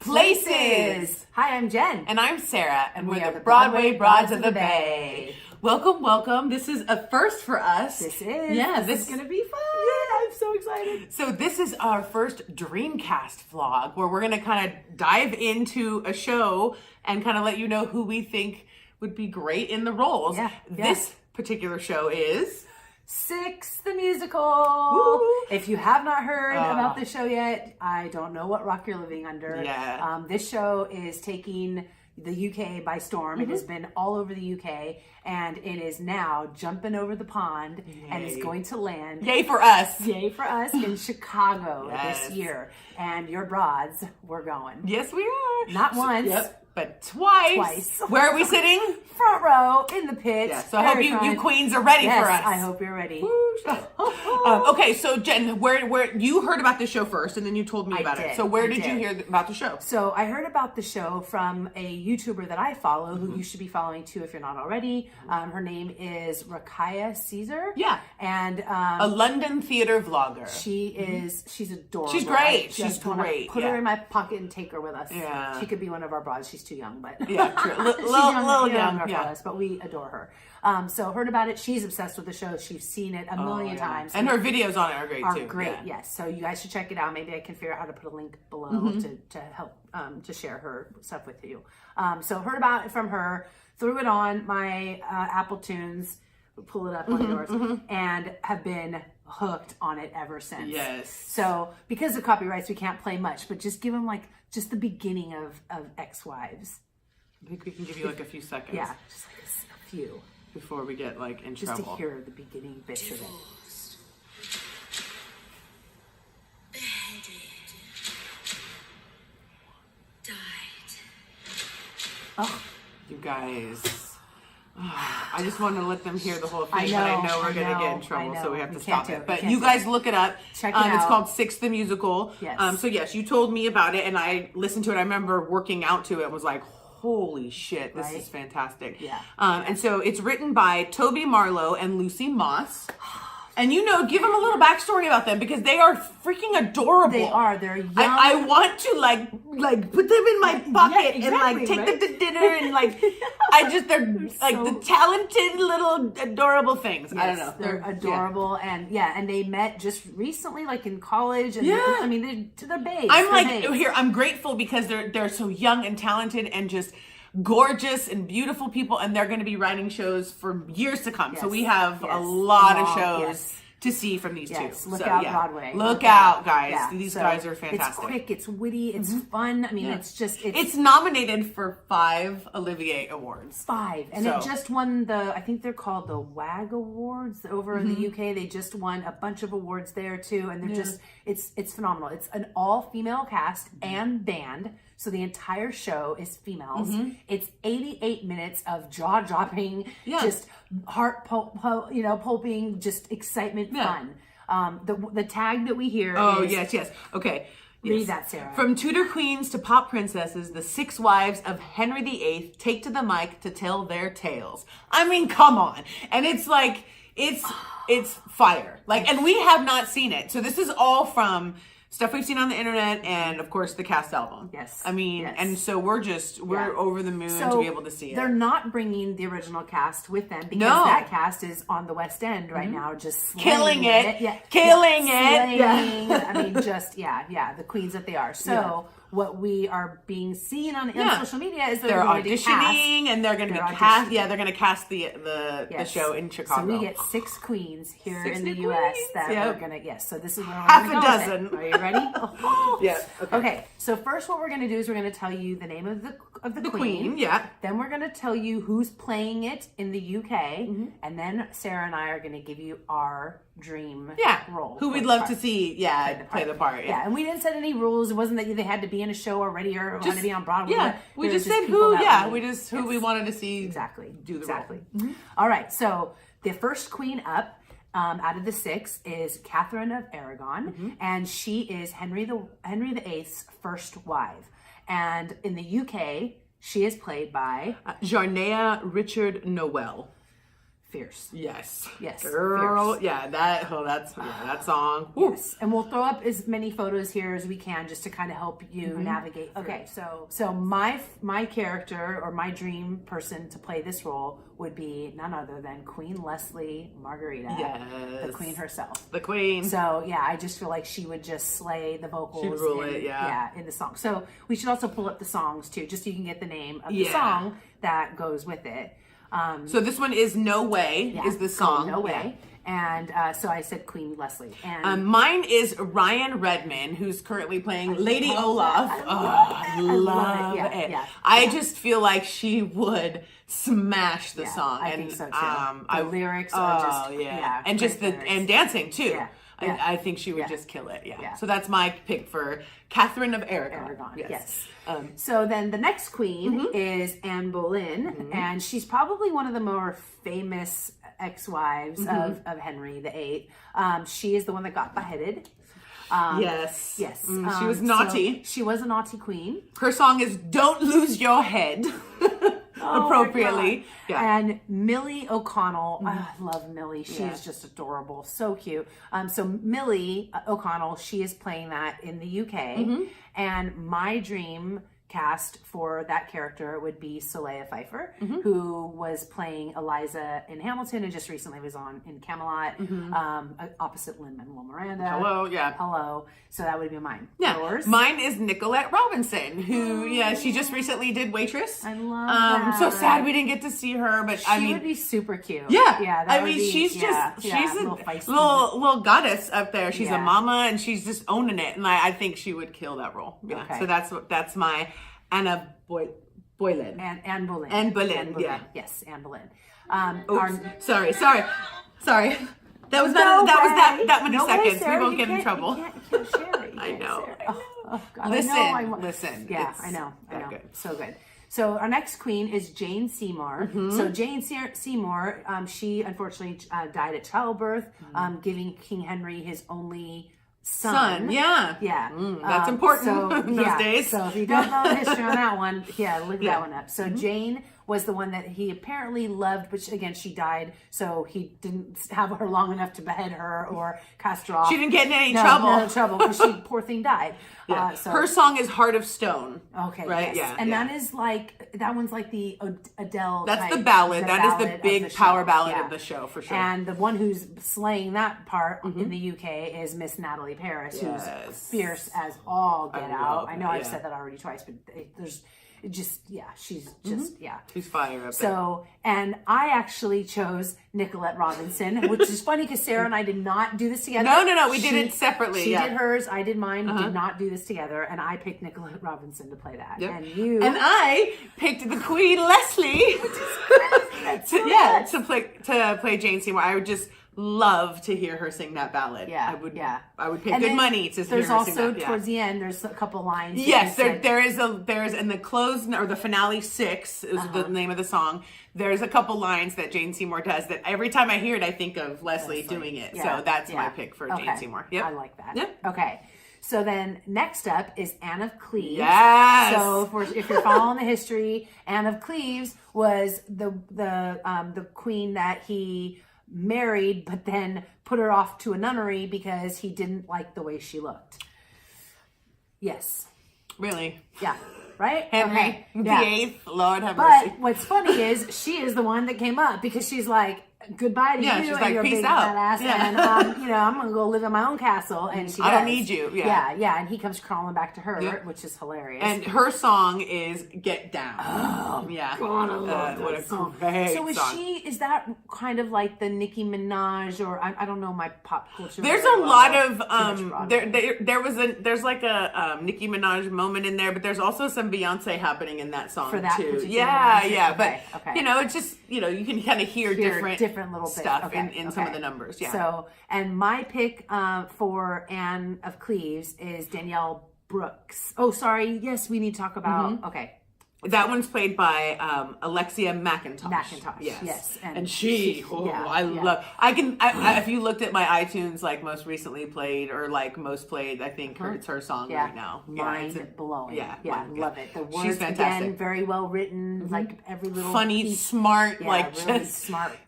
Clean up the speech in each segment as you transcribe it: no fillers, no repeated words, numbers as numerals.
Places. Hi, I'm Jen. And I'm Sarah, and we we're are the the Broadway Broadway Broads of the Bay. Welcome, welcome. This is a first for us. This is. Yeah, this is going to be fun. Yeah. I'm so excited. So this is our first Dreamcast vlog where we're going to kind of dive into a show and kind of let you know who we think would be great in the roles. Yeah. This particular show is... Six, the musical. Woo. If you have not heard about the show yet, I don't know what rock you're living under. Yeah. This show is taking the UK by storm. It has been all over the UK, and it is now jumping over the pond and is going to land. Yay for us. Yay for us in Chicago Yes. this year. And your broads, we're going. Yes, we are. Not once. Yep. But twice. Where are we sitting? Front row in the pit. Yeah, so I hope you queens are ready for us. I hope you're ready. Okay, so Jen, where you heard about the show first, and then you told me about it. So where did you hear about the show? So I heard about the show from a YouTuber that I follow, who you should be following too if you're not already. Her name is Rukaya Caesar. Yeah, and a London theater vlogger. She's adorable. She's great. She's great. Put her in my pocket and take her with us. Yeah, she could be one of our broads. She's too young, but yeah, true. Little young for us, but we adore her. So heard about it. She's obsessed with the show. She's seen it a million times, and her videos on it are great too. Great, yes. So you guys should check it out. Maybe I can figure out how to put a link below to help to share her stuff with you. So heard about it from her. Threw it on my Apple Tunes. Pull it up on yours, and have been hooked on it ever since. Yes. So because of copyrights, we can't play much, but just give them just the beginning of Ex-Wives. I think we can give you like a few seconds. Yeah, just like a few before we get like in trouble. Just to hear the beginning bits of it. Beheaded. Died. Oh, you guys. I just want to let them hear the whole thing, but I know we're going to get in trouble, so we have to stop it. But you guys look it up. Check it out. It's called Six the Musical. Yes. So yes, you told me about it, and I listened to it. I remember working out to it and was like, holy shit, this is fantastic. Yeah. And so it's written by Toby Marlowe and Lucy Moss. And give them a little backstory about them because they are freaking adorable. They are. They're young. I want to like put them in my pocket and like take them to dinner and like they're like the talented little adorable things. Yes, I don't know. They're adorable and they met just recently, like in college. And I mean, they're babes. I'm grateful because they're so young and talented and just gorgeous and beautiful people, and they're going to be writing shows for years to come. So we have a lot of shows to see from these two. Look out, Broadway. Look out, guys. Yeah. These guys are fantastic. It's quick, it's witty, it's fun. I mean, it's nominated for 5 Olivier Awards. 5. And it just won I think they're called the WAG Awards over in the UK. They just won a bunch of awards there too. And they're it's phenomenal. It's an all-female cast and band. So the entire show is females. It's 88 minutes of jaw-dropping, just pulping, just excitement, fun. The tag that we hear is... yes. Okay. Read that, Sarah. From Tudor queens to pop princesses, the 6 wives of Henry VIII take to the mic to tell their tales. I mean, come on. And it's like, it's fire. And we have not seen it. So this is all from stuff we've seen on the internet and, of course, the cast album. Yes. I mean, and so we're over the moon to be able to see it. They're not bringing the original cast with them because that cast is on the West End right now, just killing it. Killing it. Yeah. I mean, just, the queens that they are. So what we are being seen on social media is they're auditioning and they're going to be cast. Yeah, they're going to cast the show in Chicago. So we get 6 queens here in the U.S. that we're going to, so this is what half a dozen. Are you ready? Yeah. Okay. So first what we're going to do is we're going to tell you the name of the queen. Yeah. Then we're going to tell you who's playing it in the UK. And then Sarah and I are going to give you our dream role. Who we'd love to see, play the part. Yeah, and we didn't set any rules. It wasn't that they had to be in a show already or had to be on Broadway. Yeah, we just said who we wanted to see do the role. All right, so the first queen up out of the 6 is Catherine of Aragon, and she is Henry VIII's first wife. And in the UK, she is played by Jarnea Richard Noel. fierce. Yes. Yes. Girl. Fierce. Yeah. That song. Woo. Yes. And we'll throw up as many photos here as we can just to kind of help you navigate through. Okay. So my character or my dream person to play this role would be none other than Queen Leslie Margarita. Yes. The queen herself. The queen. So yeah, I just feel like she would just slay the vocals. She'd rule it, yeah. In the song. So we should also pull up the songs too, just so you can get the name of the song that goes with it. So this one is No Way is the song. No Way. And so I said Queen Leslie. And mine is Ryan Redman, who's currently playing Lady Olaf. I love it. Yeah. I just feel like she would smash the song. I think so too. The lyrics are just and just and dancing too. Yeah. I think she would just kill it. Yeah. So that's my pick for Catherine of Aragon. Yes. So then the next queen is Anne Boleyn, and she's probably one of the more famous ex-wives of Henry VIII. She is the one that got beheaded. Yes. She was So naughty. she was a naughty queen. Her song is Don't Lose Your Head. Appropriately. Yeah. And Millie O'Connell, I love Millie. She is just adorable. So cute. So Millie O'Connell, she is playing that in the UK. And my dream cast for that character would be Soleil Pfeiffer, who was playing Eliza in Hamilton and just recently was on in Camelot, opposite Lin-Manuel Miranda. Hello. So that would be mine. Yeah. Yours? Mine is Nicolette Robinson, who, she just recently did Waitress. I love that. So sad we didn't get to see her, but she would be super cute. Yeah. Yeah. I mean, she's just, she's a little goddess up there. She's a mama and she's just owning it. And I think she would kill that role. Yeah. Okay. So that's my Anna Boleyn. Anne Boleyn. Anne Boleyn, yeah. Yes, Anne Boleyn. Sorry. That was that many seconds. Sarah, we won't get in trouble. You can't share it. I know. Oh, God. Listen. Yeah, I know. Good. So good. So our next queen is Jane Seymour. So Jane Seymour, she unfortunately died at childbirth, giving King Henry his only son. Yeah. That's important in those days. So if you don't know the history on that one, look that one up. So Jane was the one that he apparently loved, but again, she died, so he didn't have her long enough to behead her or cast her off. She didn't get in any trouble. No trouble, because she, poor thing, died. Her song is Heart of Stone. Okay, right? Yes. And that is that one's like the Adele. That's the ballad. That is the big power ballad of the show, for sure. And the one who's slaying that part in the UK is Miss Natalie Paris, who's fierce as all get out. I know I've said that already twice, but there's she's just she's fire up so there. And I actually chose Nicolette Robinson, which is funny because Sarah and I did not do this together. No, we did it separately. She did hers, I did mine. We did not do this together, and I picked Nicolette Robinson to play that. Yep. And I picked the Queen Leslie to play Jane Seymour. I would just love to hear her sing that ballad. I would pay good money to hear her sing that. There's also towards the end, there's a couple lines. Yes, there is in the close or the finale 6 is the name of the song. There's a couple lines that Jane Seymour does that every time I hear it, I think of Leslie doing it. So that's my pick for Jane Seymour. Yep. I like that. Yep. Okay. So then next up is Anne of Cleves. Yes. So if you're following the history, Anne of Cleves was the queen that he married, but then put her off to a nunnery because he didn't like the way she looked. Yes. Really? Yeah. Right? Henry the Eighth, Lord have mercy. But what's funny is she is the one that came up because she's like, goodbye to you, she's and like, you're a peace big out. fat ass, and I'm gonna go live in my own castle. And she I don't need you. Yeah, and he comes crawling back to her, which is hilarious. And her song is "Get Down." Oh, yeah, God, I love what that a song. great So is that kind of like the Nicki Minaj, or I don't know my pop culture. There's a lot of there's like a Nicki Minaj moment in there, but there's also some Beyonce happening in that song for that too. Yeah, but it's just you can kind of hear different little stuff in some of the numbers. Yeah. So, and my pick for Anne of Cleves is Danielle Brooks. Oh, sorry. Yes, we need to talk about. Okay. That one's played by Alexia McIntosh. Yes. And she, love. If you looked at my iTunes, like most recently played or like most played, I think it's her song right now. Mind blowing. I love it. The words, she's fantastic. Again, very well written. Like every little funny, piece. smart, really smart.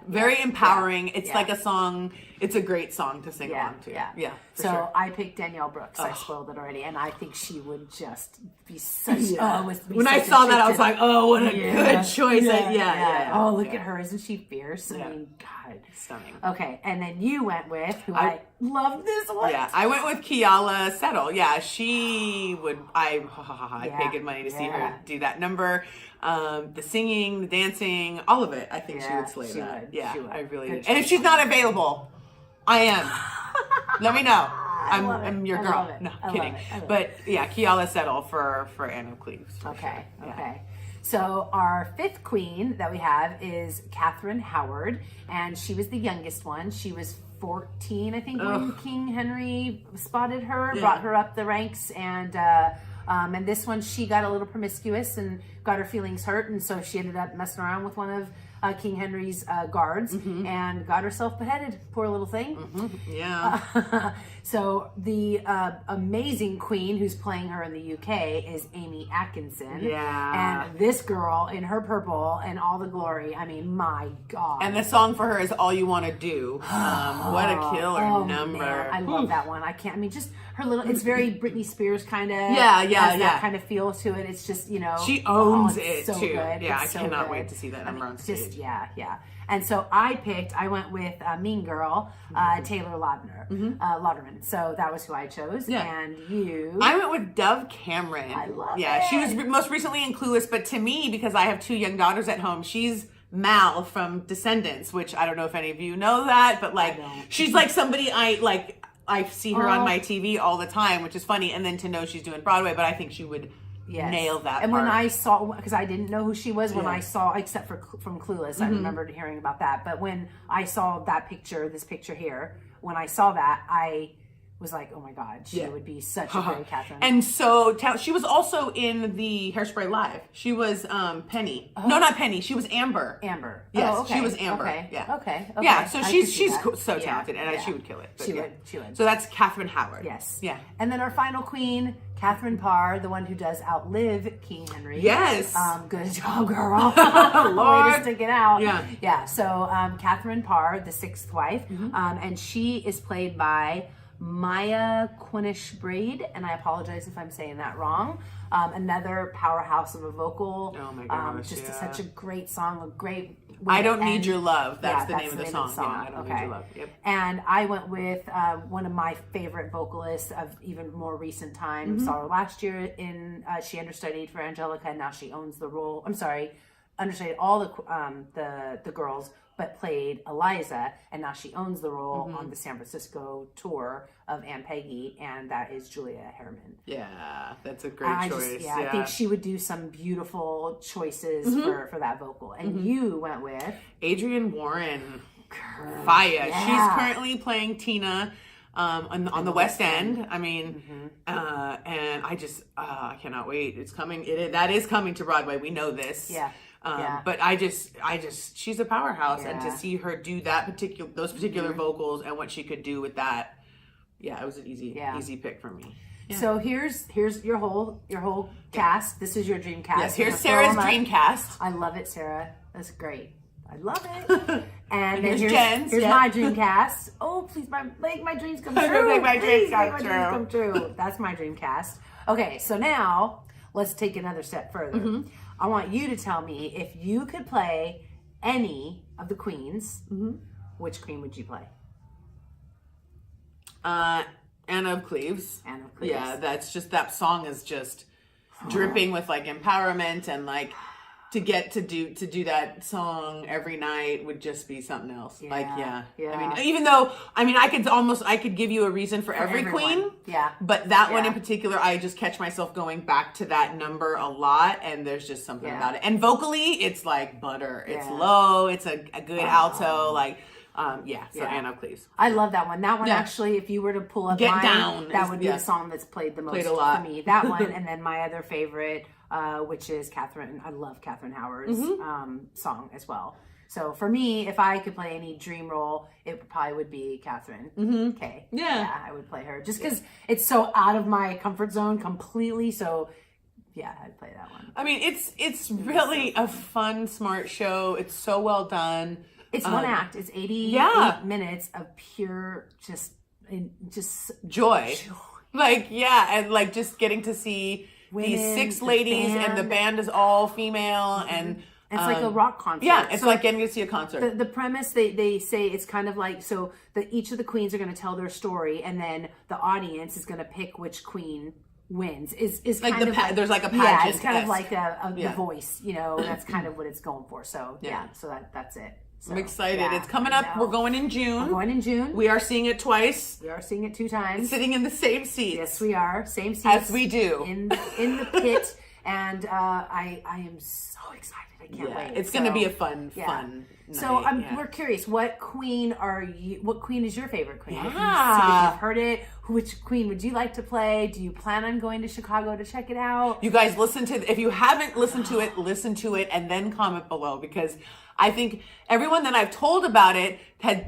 Very empowering. It's like a song. It's a great song to sing along to. So sure. I picked Danielle Brooks. I spoiled it already, and I think she would just be such. When I saw that, I was like, "Oh, what a good choice!" Oh, look at her! Isn't she fierce? I mean, God, stunning. Okay, and then you went with who I love this one. Yeah, I went with Keala Settle. Yeah, she would. I'd pay good money to see her do that number. The singing, the dancing, all of it. I think she would slay that. She would. I really would. And if she's not available, I am. Let me know. I'm your girl. No, kidding. But yeah, Keala Settle for Anne of Cleves. Okay. So our fifth queen that we have is Catherine Howard, and she was the youngest one. She was 14, I think, when King Henry spotted her, brought her up the ranks, and this one she got a little promiscuous and got her feelings hurt, and so she ended up messing around with one of King Henry's guards and got herself beheaded. Poor little thing. So the amazing queen who's playing her in the UK is Amy Atkinson. And this girl in her purple and all the glory. I mean, my God. And the song for her is All You Want to Do. What a killer number. Man, I love that one. I can't. I mean, just her little. It's very Britney Spears kind of. That kind of feel to it. It's just she owns it so too. Good. Yeah, I cannot wait to see that number on stage. And so I went with Mean Girl, Taylor Lauderman. So that was who I chose. And you? I went with Dove Cameron. I love it. She was most recently in Clueless, but to me, because I have two young daughters at home, she's Mal from Descendants, which I don't know if any of you know that, but like she's like somebody I see her on my TV all the time, which is funny. And then to know she's doing Broadway, but I think she would nail that and part. when I saw, because I didn't know who she was when I saw, except for from Clueless, I remembered hearing about that. But when I saw this picture here, when I saw that, I was like, oh my God, she would be such a great Catherine. And so she was also in the Hairspray Live. She was Penny. No, not Penny. She was Amber. Yes, she was Amber. Okay. Yeah, so she's so talented, and she would kill it. She would. So that's Catherine Howard. Yes. Yeah. And then our final queen, Catherine Parr, the one who does outlive King Henry. Yes. Good job, girl. Lord. Way to stick it out. Yeah. So Catherine Parr, the sixth wife, and she is played by Maya Quinish Braid, and I apologize if I'm saying that wrong. Another powerhouse of a vocal. Oh my gosh, such a great song, a great I Don't Need Your Love. That's the name of the song. Yeah, I Don't Need Your Love. Yep. And I went with one of my favorite vocalists of even more recent time. Saw her last year in, she understudied for Angelica, and now she owns the role. I'm sorry, understudied all the girls, but played Eliza, and now she owns the role on the San Francisco tour of Aunt Peggy, and that is Julia Herman. Yeah, that's a great choice. I think she would do some beautiful choices for that vocal. And you went with Adrienne Warren. Fire. She's currently playing Tina on the West End. I mean, and I cannot wait. It's coming. That is coming to Broadway. We know this. But I just, she's a powerhouse, and to see her do those particular vocals and what she could do with that, it was an easy pick for me. Yeah. So here's your whole cast. This is your dream cast. Yes, here's Sarah's dream cast. I love it, Sarah. That's great. I love it. And then here's Jen's. Here's my dream cast. Oh, please, make my dreams come true. Make my dreams come true. That's my dream cast. Okay, so now let's take another step further. I want you to tell me, if you could play any of the queens, which queen would you play? Anne of Cleves. Anne of Cleves. Yeah, that song is just dripping with like empowerment, and like to get to do that song every night would just be something else. I mean, even though I could give you a reason for every queen. Yeah. But that one in particular, I just catch myself going back to that number a lot, and there's just something about it. And vocally, it's like butter. It's low. It's a good alto. Like. So Anne of Cleves. I love that one. That one actually, if you were to pull up Get mine, Down that would be the song that's played the most a lot for me. That one, and then my other favorite, which is Catherine. I love Catherine Howard's song as well. So for me, if I could play any dream role, it probably would be Catherine Kay. Yeah, I would play her just because it's so out of my comfort zone completely. So yeah, I'd play that one. I mean, it's really a fun, smart show. It's so well done. It's one act. It's 80 minutes of pure just joy. Like, and like just getting to see women, these 6 ladies and the band is all female and it's like a rock concert. Yeah, it's like getting to see a concert. The premise, they say it's kind of like, so each of the queens are going to tell their story, and then the audience is going to pick which queen wins. Is like kind of like, there's like a pageant. Yeah, it's kind of like The Voice, you know, that's kind of what it's going for. So so that's it. So, I'm excited. It's coming up. We're going in June. We're going in June. We are seeing it twice. We are seeing it 2 times. Sitting in the same seats. Yes, we are. Same seats. As we do. In the pit. And I am so excited. I can't wait. It's going to be a fun night. So we're curious. What queen is your favorite queen? Yeah. If you've heard it, which queen would you like to play? Do you plan on going to Chicago to check it out? You guys if you haven't listened to it, listen to it and then comment below, because I think everyone that I've told about it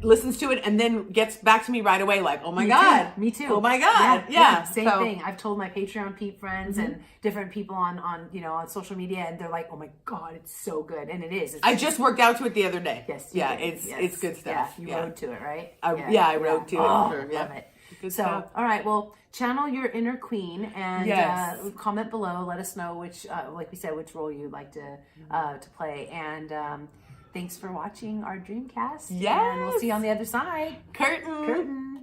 listens to it and then gets back to me right away like, oh my God. Me too. Oh my God. Yeah. Same thing. I've told my Patreon peep friends and different people on social media, and they're like, oh my God, it's so good. And it is. I just worked out to it the other day. Yes. It's good stuff. Yeah, you rode to it, right? I rode to it. Oh, for sure. Love it. Good so, stuff. all right, well, channel your inner queen and comment below. Let us know which, like we said, which role you'd like to play. And thanks for watching our Dreamcast. Yes. And we'll see you on the other side. Curtain.